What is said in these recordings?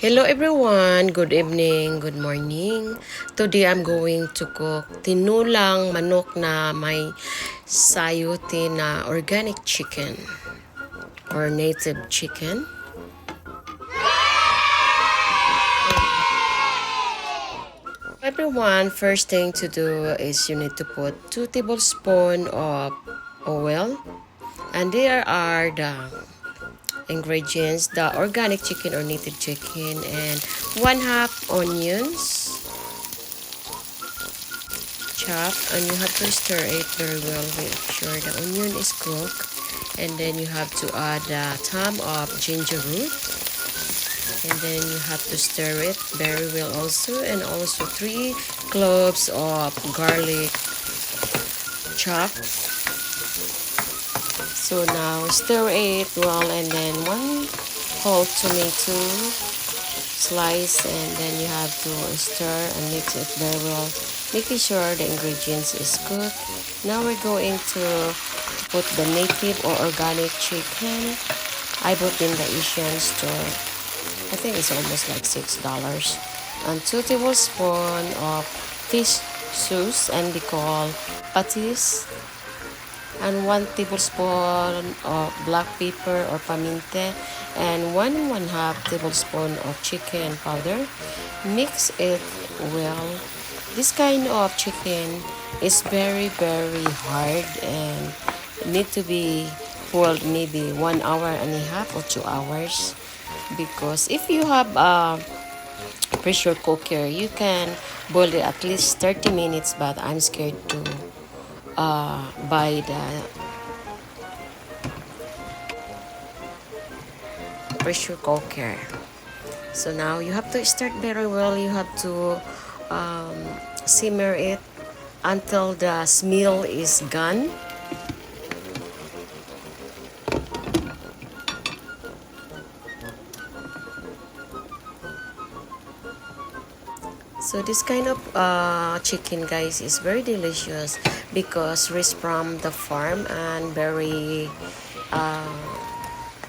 Hello everyone, good evening, good morning. Today I'm going to cook tinulang manok na may sayute na organic chicken or native chicken. Everyone, first thing to do is you need to put 2 tablespoons of oil, and there are the ingredients: the organic chicken or native chicken, and 1/2 onions chopped, and you have to stir it very well. Make sure the onion is cooked, and then you have to add a thumb of ginger root, and then you have to stir it very well also, and also 3 cloves of garlic chopped. So now stir it well, and then 1 whole tomato slice, and then you have to stir and mix it very well, making sure the ingredients is cooked. Now we're going to put the native or organic chicken. I bought in the Asian store. I think it's almost like $6. And 2 tablespoons of fish sauce, and we call PATIS, and 1 tablespoon of black pepper or paminte, and 1/2 tablespoon of chicken powder. Mix it well. This kind of chicken is very hard and need to be boiled maybe 1.5 hours or 2 hours, because if you have a pressure cooker you can boil it at least 30 minutes, but I'm scared to buy the pressure cooker. So now you have to start very well. You have to simmer it until the smell is gone. So this kind of chicken, guys, is very delicious because raised from the farm and very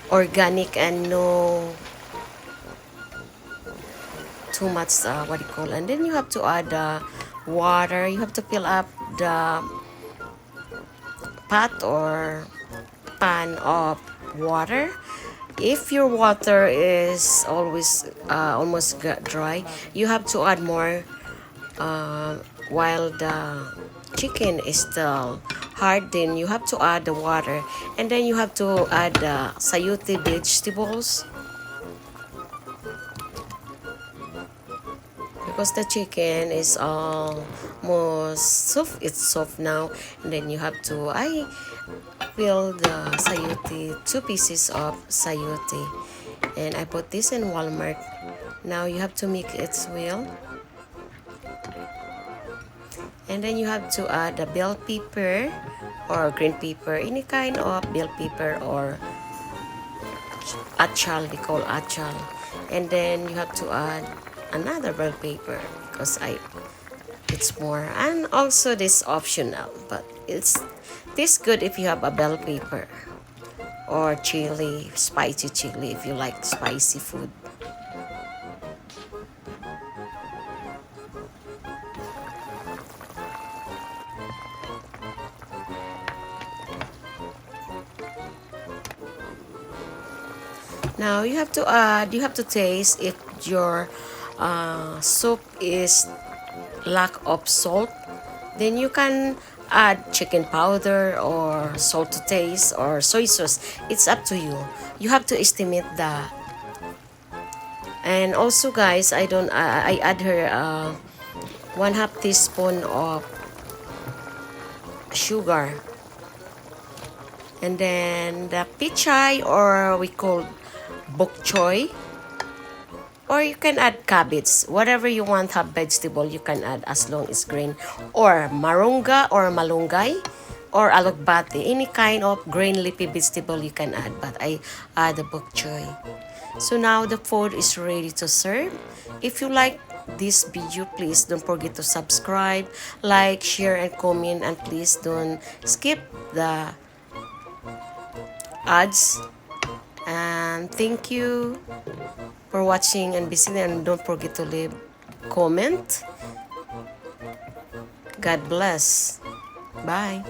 organic, and no too much and then you have to add water. You have to fill up the pot or pan of water. If your water is always almost dry, you have to add more while the chicken is still hard. Then you have to add the water, and then you have to add the SAYUTE vegetables, because the chicken is almost soft. It's soft now, and then you have to fill the SAYUTE, 2 pieces of SAYUTE, and I put this in Walmart. Now you have to mix it well, and then you have to add the bell pepper or green pepper, any kind of bell pepper or achal, we call achal, and then you have to add another bell pepper because it's more, and also this optional, but it's tastes good if you have a bell pepper or chili, spicy chili, if you like spicy food. Now you have to taste if your soup is lack of salt. Then you can add chicken powder or salt to taste or soy sauce. It's up to you. You have to estimate that. And also, guys, I add her 1/2 teaspoon of sugar, and then the pichay, or we call bok choy, or you can add cabbage, whatever you want. Have vegetable you can add as long as green, or marunga or malunggay or alugbate, any kind of green leafy vegetable you can add, but I add the bok choy. So now the food is ready to serve. If you like this video, please don't forget to subscribe, like, share, and comment, and please don't skip the ads. And thank you. for watching and visiting, and don't forget to leave comment. God bless. Bye.